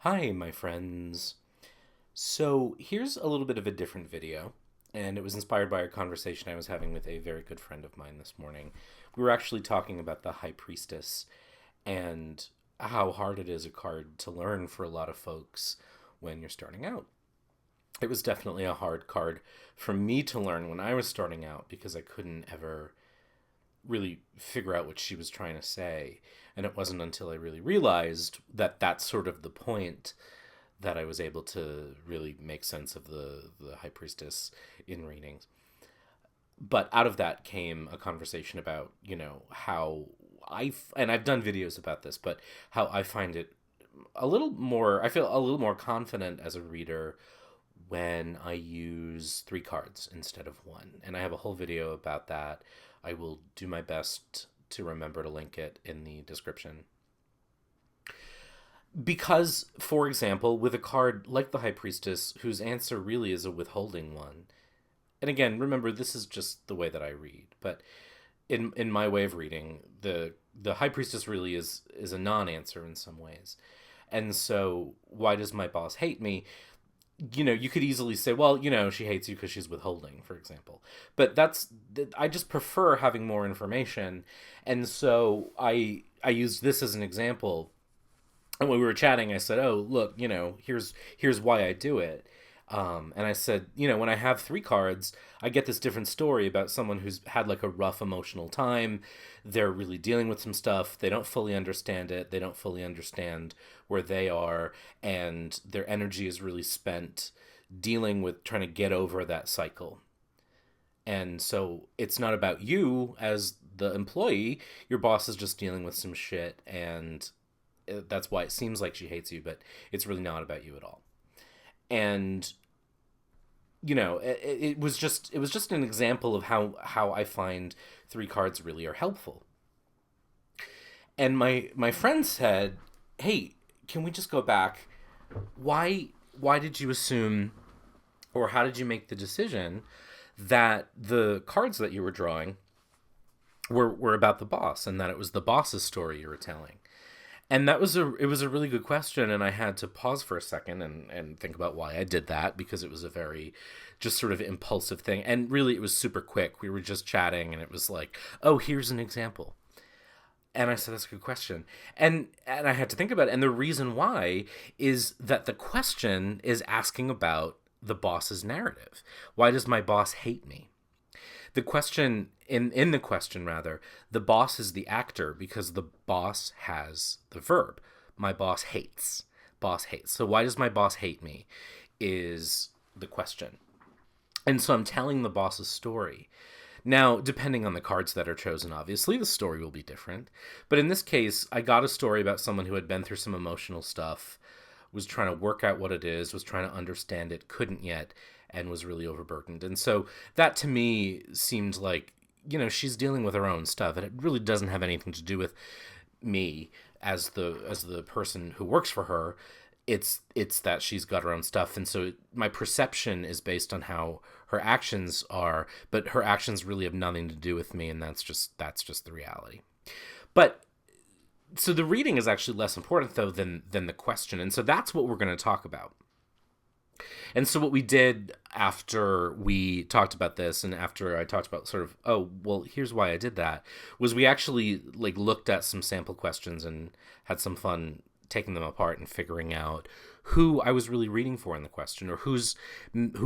Hi, my friends. So, here's a little bit of a different video, and it was inspired by a conversation I was having with a very good friend of mine this morning. We were actually talking about the High Priestess and how hard it is a card to learn for a lot of folks when you're starting out. It was definitely a hard card for me to learn when I was starting out because I couldn't ever really figure out what she was trying to say. And it wasn't until I really realized that that's sort of the point that I was able to really make sense of the High Priestess in readings. But out of that came a conversation about, how and I've done videos about this, but how I find it I feel a little more confident as a reader when I use three cards instead of one. And I have a whole video about that. I will do my best to remember to link it in the description. Because, for example, with a card like the High Priestess, whose answer really is a withholding one, and again, remember, this is just the way that I read, but in my way of reading, the High Priestess really is a non-answer in some ways. And so, why does my boss hate me? You could easily say, well, she hates you because she's withholding, for example. But I just prefer having more information. And so I used this as an example. And when we were chatting, I said, oh, look, here's why I do it. And I said, when I have three cards, I get this different story about someone who's had like a rough emotional time. They're really dealing with some stuff. They don't fully understand it. They don't fully understand where they are. And their energy is really spent dealing with trying to get over that cycle. And so it's not about you as the employee. Your boss is just dealing with some shit. And that's why it seems like she hates you, but it's really not about you at all. And it was just an example of how I find three cards really are helpful. And my friend said, hey, can we just go back? Why did you assume, or how did you make the decision that the cards that you were drawing were about the boss, and that it was the boss's story you were telling? And it was a really good question, and I had to pause for a second and think about why I did that, because it was a very just sort of impulsive thing. And really it was super quick. We were just chatting and it was like, oh, here's an example. And I said, that's a good question. And I had to think about it. And the reason why is that the question is asking about the boss's narrative. Why does my boss hate me? The question in the question rather, the boss is the actor because the boss has the verb. My boss hates. Boss hates. So why does my boss hate me is the question. And so I'm telling the boss's story. Now, depending on the cards that are chosen, obviously, the story will be different. But in this case, I got a story about someone who had been through some emotional stuff, was trying to work out what it is, was trying to understand it, couldn't yet, and was really overburdened. And so that to me seemed like, she's dealing with her own stuff, and it really doesn't have anything to do with me as the person who works for her. It's that she's got her own stuff, and so my perception is based on how her actions are, but her actions really have nothing to do with me, and that's just the reality. But so the reading is actually less important though than the question, and so that's what we're going to talk about. And so what we did after we talked about this, and after I talked about sort of, oh, well, here's why I did that, was we actually like looked at some sample questions and had some fun taking them apart and figuring out who I was really reading for in the question, or whose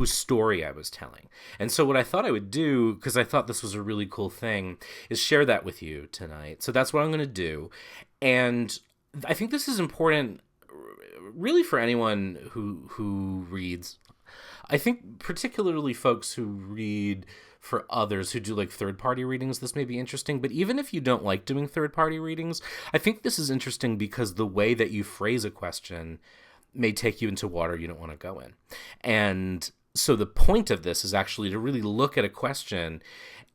story I was telling. And so what I thought I would do, because I thought this was a really cool thing, is share that with you tonight. So that's what I'm going to do. And I think this is important really for anyone who reads. I think particularly folks who read for others, who do like third-party readings, this may be interesting. But even if you don't like doing third-party readings, I think this is interesting because the way that you phrase a question may take you into water you don't want to go in. And so the point of this is actually to really look at a question,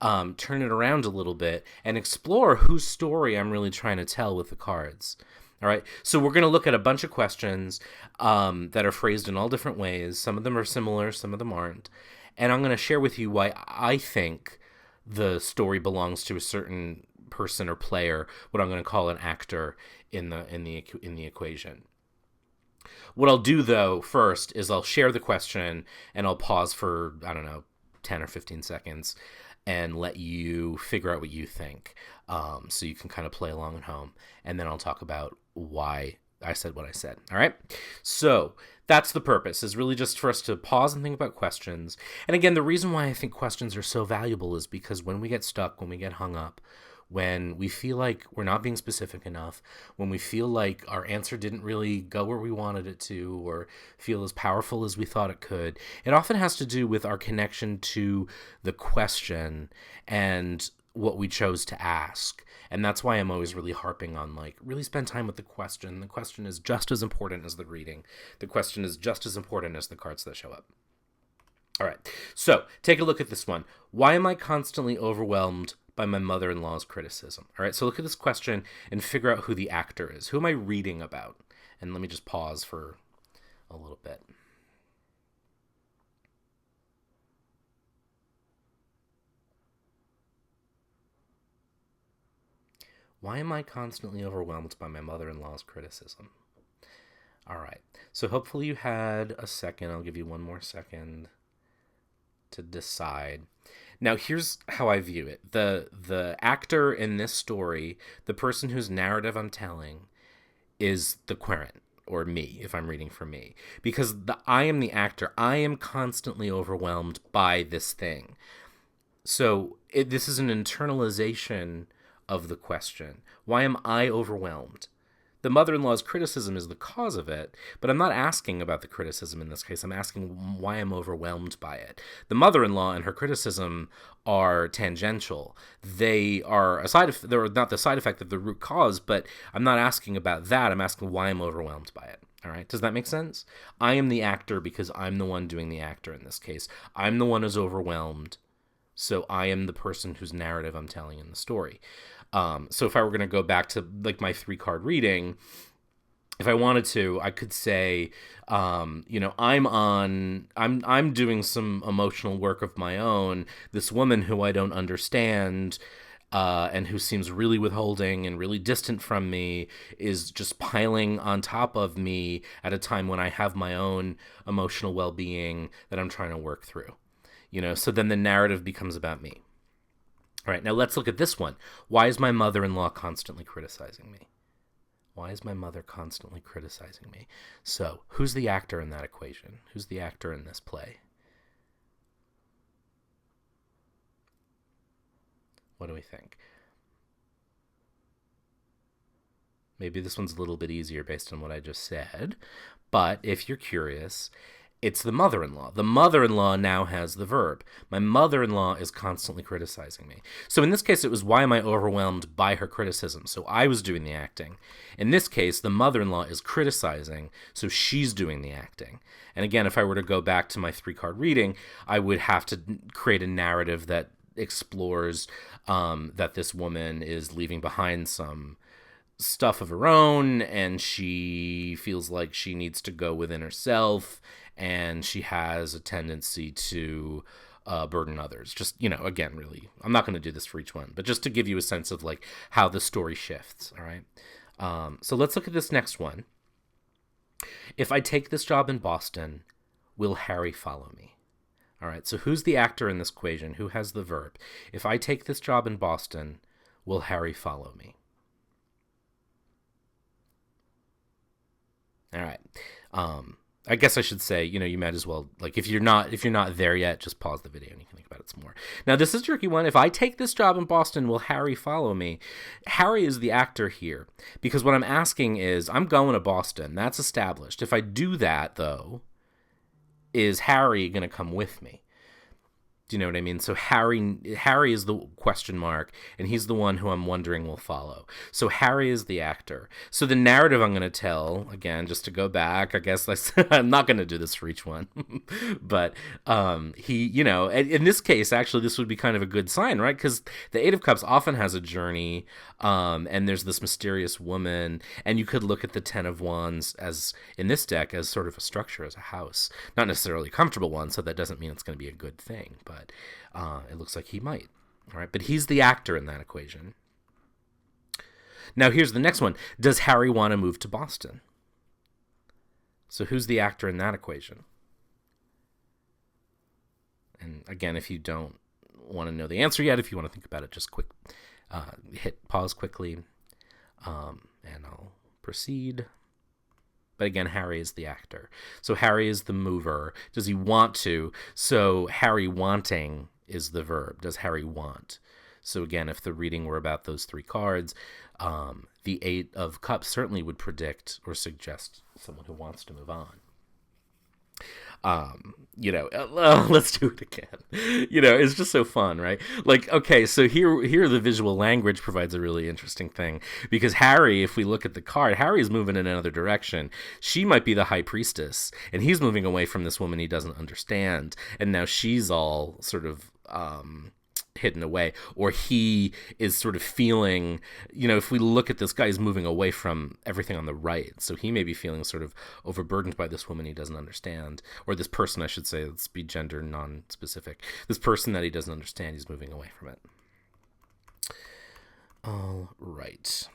turn it around a little bit, and explore whose story I'm really trying to tell with the cards. All right, so we're going to look at a bunch of questions that are phrased in all different ways. Some of them are similar, some of them aren't. And I'm going to share with you why I think the story belongs to a certain person or player, what I'm going to call an actor in the equation. What I'll do, though, first is I'll share the question and I'll pause for, I don't know, 10 or 15 seconds and let you figure out what you think. So you can kind of play along at home. And then I'll talk about why I said what I said. All right? So that's the purpose, is really just for us to pause and think about questions. And again, the reason why I think questions are so valuable is because when we get stuck, when we get hung up, when we feel like we're not being specific enough, when we feel like our answer didn't really go where we wanted it to, or feel as powerful as we thought it could, it often has to do with our connection to the question and what we chose to ask. And that's why I'm always really harping on, like, really spend time with the question. The question is just as important as the reading. The question is just as important as the cards that show up. All right, so take a look at this one. Why am I constantly overwhelmed by my mother-in-law's criticism? All right, so look at this question and figure out who the actor is. Who am I reading about? And let me just pause for a little bit. Why am I constantly overwhelmed by my mother-in-law's criticism? All right, so hopefully you had a second. I'll give you one more second to decide. Now, here's how I view it. The actor in this story, the person whose narrative I'm telling, is the querent, or me, if I'm reading for me. Because I am the actor. I am constantly overwhelmed by this thing. So this is an internalization of the question. Why am I overwhelmed? The mother-in-law's criticism is the cause of it, but I'm not asking about the criticism in this case. I'm asking why I'm overwhelmed by it. The mother-in-law and her criticism are tangential. They are they're not the side effect of the root cause, but I'm not asking about that. I'm asking why I'm overwhelmed by it. All right, does that make sense? I am the actor because I'm the one doing the actor in this case. I'm the one who's overwhelmed, so I am the person whose narrative I'm telling in the story. So if I were going to go back to like my 3-card reading, if I wanted to, I could say, I'm doing some emotional work of my own. This woman who I don't understand, and who seems really withholding and really distant from me, is just piling on top of me at a time when I have my own emotional well-being that I'm trying to work through. So then the narrative becomes about me. All right, now let's look at this one. Why is my mother-in-law constantly criticizing me? Why is my mother constantly criticizing me? So, who's the actor in that equation? Who's the actor in this play? What do we think? Maybe this one's a little bit easier based on what I just said, but if you're curious, it's the mother-in-law. The mother-in-law now has the verb. My mother-in-law is constantly criticizing me. So in this case, it was why am I overwhelmed by her criticism? So I was doing the acting. In this case, the mother-in-law is criticizing, so she's doing the acting. And again, if I were to go back to my 3-card reading, I would have to create a narrative that explores that this woman is leaving behind some stuff of her own, and she feels like she needs to go within herself, and she has a tendency to burden others. Just, again, really, I'm not going to do this for each one, but just to give you a sense of like how the story shifts. All right. So let's look at this next one. If I take this job in Boston, will Harry follow me? All right. So who's the actor in this equation? Who has the verb? If I take this job in Boston, will Harry follow me? All right. I guess I should say, you might as well, like, if you're not there yet, just pause the video and you can think about it some more. Now, this is a tricky one. If I take this job in Boston, will Harry follow me? Harry is the actor here, because what I'm asking is, I'm going to Boston. That's established. If I do that, though, is Harry going to come with me? Do you know what I mean? So Harry is the question mark, and he's the one who I'm wondering will follow. So Harry is the actor. So the narrative I'm going to tell, again, just to go back, I guess I'm not going to do this for each one, but he, in this case, actually, this would be kind of a good sign, right? Because the 8 of Cups often has a journey, and there's this mysterious woman, and you could look at the 10 of Wands as, in this deck, as sort of a structure, as a house. Not necessarily a comfortable one, so that doesn't mean it's going to be a good thing, but it looks like he might. All right, but he's the actor in that equation. Now here's the next one. Does Harry want to move to Boston? So who's the actor in that equation? And again, if you don't want to know the answer yet, if you want to think about it, just hit pause quickly, and I'll proceed. But again, Harry is the actor. So Harry is the mover. Does he want to? So Harry wanting is the verb. Does Harry want? So again, if the reading were about those 3 cards, the 8 of Cups certainly would predict or suggest someone who wants to move on. Let's do it again. It's just so fun, right? Like, okay, so here the visual language provides a really interesting thing, because Harry, if we look at the card, Harry's moving in another direction. She might be the high priestess, and he's moving away from this woman he doesn't understand, and now she's all sort of hidden away, or he is sort of feeling, if we look at this guy, he's moving away from everything on the right, so he may be feeling sort of overburdened by this woman he doesn't understand, or this person, I should say, let's be gender non-specific, this person that he doesn't understand, he's moving away from it. All right.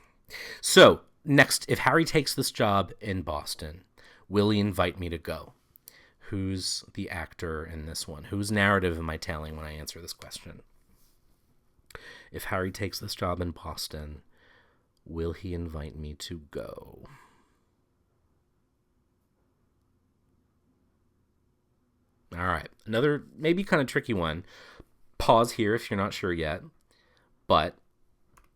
So next, if Harry takes this job in Boston, will he invite me to go? Who's the actor in this one? Whose narrative am I telling when I answer this question? If Harry takes this job in Boston, will he invite me to go? All right, another maybe kind of tricky one. Pause here if you're not sure yet. But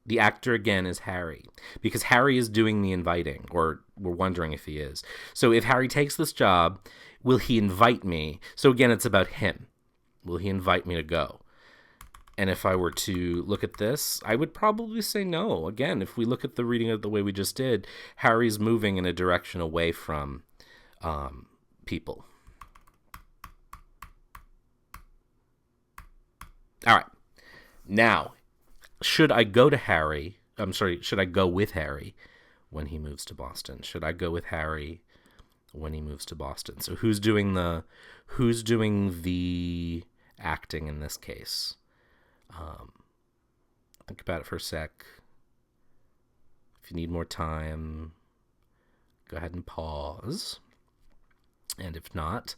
the actor again is Harry, because Harry is doing the inviting, or we're wondering if he is. So if Harry takes this job, will he invite me? So again, it's about him. Will he invite me to go? And if I were to look at this, I would probably say no. Again, if we look at the reading of the way we just did, Harry's moving in a direction away from people. All right. Now, should I go with Harry when he moves to Boston? Should I go with Harry when he moves to Boston? So who's doing the acting in this case? Think about it for a sec. If you need more time, go ahead and pause. And if not,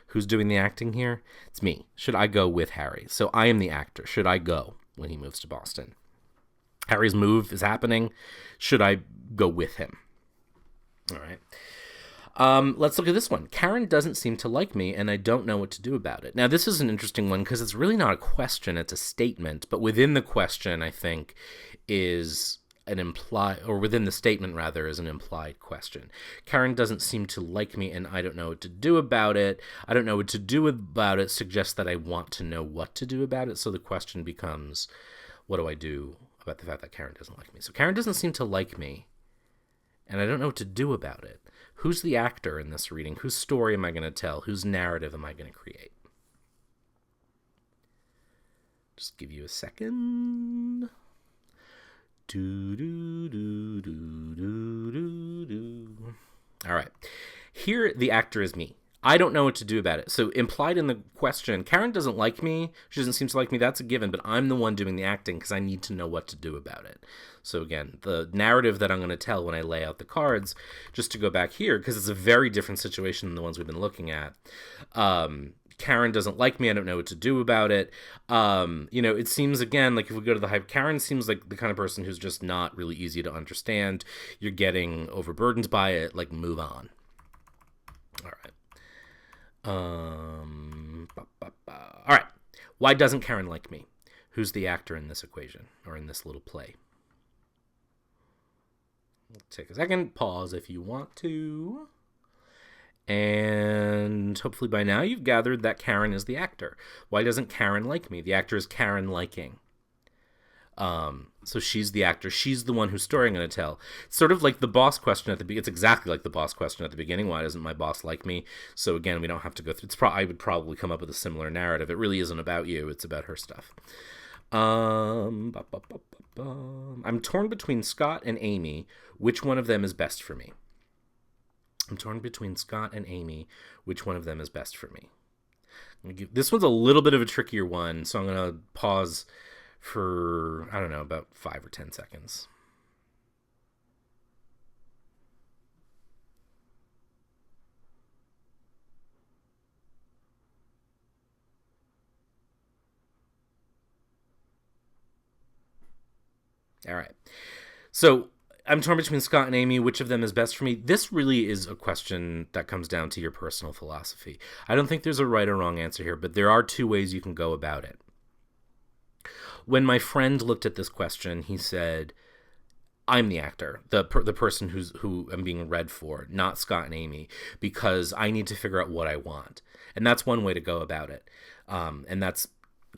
who's doing the acting here? It's me. Should I go with Harry? So I am the actor. Should I go when he moves to Boston? Harry's move is happening. Should I go with him? All right. Let's look at this one. Karen doesn't seem to like me, and I don't know what to do about it. Now, this is an interesting one because it's really not a question, it's a statement. But within the question, I think, is an implied, or within the statement, rather, is an implied question. Karen doesn't seem to like me, and I don't know what to do about it. I don't know what to do about it suggests that I want to know what to do about it. So the question becomes, what do I do about the fact that Karen doesn't like me? So Karen doesn't seem to like me, and I don't know what to do about it. Who's the actor in this reading? Whose story am I going to tell? Whose narrative am I going to create? Just give you a second. All right. Here, the actor is me. I don't know what to do about it. So implied in the question, Karen doesn't like me. She doesn't seem to like me. That's a given, but I'm the one doing the acting because I need to know what to do about it. So again, the narrative that I'm going to tell when I lay out the cards, just to go back here, because it's a very different situation than the ones we've been looking at. Karen doesn't like me. I don't know what to do about it. It seems, again, like if we go to the hype, Karen seems like the kind of person who's just not really easy to understand. You're getting overburdened by it. Like, move on. All right. All right. Why doesn't Karen like me? Who's the actor in this equation, or in this little play? Take a second. Pause if you want to. And hopefully by now you've gathered that Karen is the actor. Why doesn't Karen like me? The actor is Karen liking. So she's the actor. She's the one whose story I'm going to tell. It's sort of like the boss question at the beginning. It's exactly like the boss question at the beginning. Why doesn't my boss like me? So again, we don't have to go through. I would probably come up with a similar narrative. It really isn't about you. It's about her stuff. I'm torn between Scott and Amy. Which one of them is best for me? I'm torn between Scott and Amy. Which one of them is best for me? This one's a little bit of a trickier one, so I'm going to pause for, I don't know, about 5 or 10 seconds. All right. So I'm torn between Scott and Amy. Which of them is best for me? This really is a question that comes down to your personal philosophy. I don't think there's a right or wrong answer here, but there are two ways you can go about it. When my friend looked at this question, he said, I'm the actor, the person who I'm being read for, not Scott and Amy, because I need to figure out what I want. And that's one way to go about it. And that's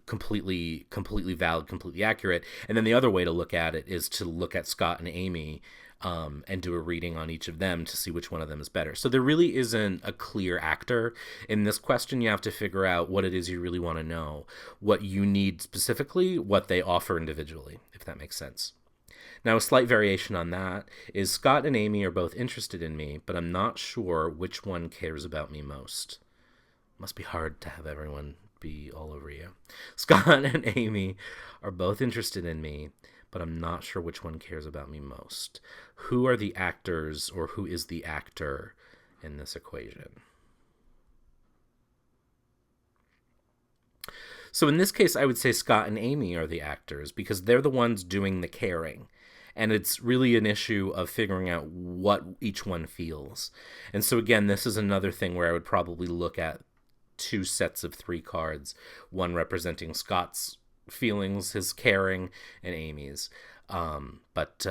completely valid, completely accurate. And then the other way to look at it is to look at Scott and Amy and do a reading on each of them to see which one of them is better. So there really isn't a clear actor in this question. You have to figure out what it is you really want to know, what you need specifically, what they offer individually, if that makes sense. Now, a slight variation on that is Scott and Amy are both interested in me, but I'm not sure which one cares about me most. Must be hard to have everyone be all over you. Scott and Amy are both interested in me, but I'm not sure which one cares about me most. Who are the actors, or who is the actor in this equation? So in this case, I would say Scott and Amy are the actors because they're the ones doing the caring. And it's really an issue of figuring out what each one feels. And so again, this is another thing where I would probably look at two sets of 3 cards, one representing Scott's feelings, his caring, and Amy's. But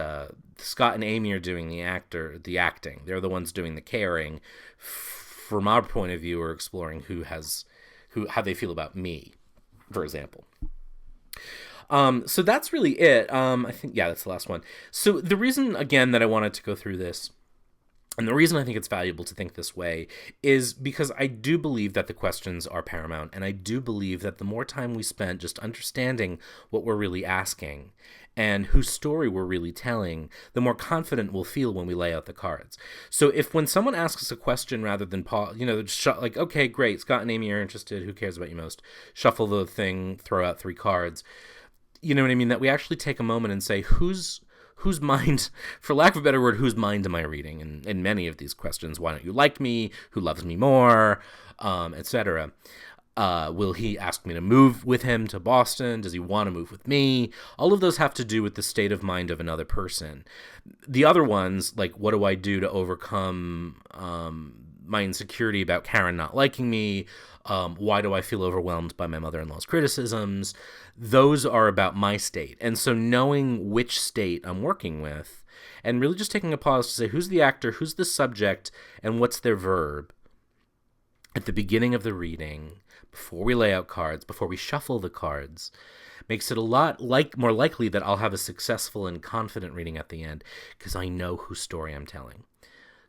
Scott and Amy are doing the acting. They're the ones doing the caring. From our point of view, we're exploring how they feel about me, for example. So that's really it. I think, that's the last one. So the reason, again, that I wanted to go through this, and the reason I think it's valuable to think this way, is because I do believe that the questions are paramount, and I do believe that the more time we spend just understanding what we're really asking and whose story we're really telling, the more confident we'll feel when we lay out the cards. So if when someone asks us a question, rather than like, okay, great, Scott and Amy are interested, who cares about you most? Shuffle the thing, throw out 3 cards. You know what I mean? That we actually take a moment and say, whose mind, for lack of a better word, whose mind am I reading? And in many of these questions, why don't you like me? Who loves me more? Etc. Will he ask me to move with him to Boston? Does he want to move with me? All of those have to do with the state of mind of another person. The other ones, like, what do I do to overcome my insecurity about Karen not liking me? Why do I feel overwhelmed by my mother-in-law's criticisms? Those are about my state. And so knowing which state I'm working with, and really just taking a pause to say, who's the actor, who's the subject, and what's their verb at the beginning of the reading, before we lay out cards, before we shuffle the cards, makes it a lot more likely that I'll have a successful and confident reading at the end, because I know whose story I'm telling.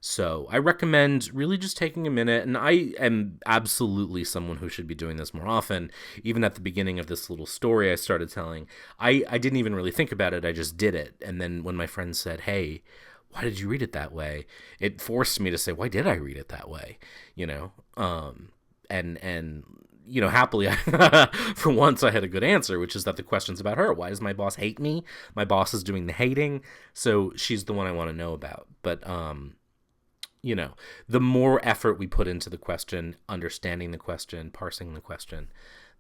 So I recommend really just taking a minute, and I am absolutely someone who should be doing this more often. Even at the beginning of this little story I started telling, I didn't even really think about it, I just did it. And then when my friend said, hey, why did you read it that way? It forced me to say, why did I read it that way? Happily, for once I had a good answer, which is that the question's about her. Why does my boss hate me? My boss is doing the hating, so she's the one I want to know about. But, the more effort we put into the question, understanding the question, parsing the question,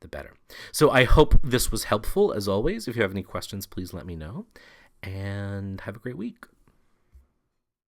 the better. So I hope this was helpful, as always. If you have any questions, please let me know, and have a great week.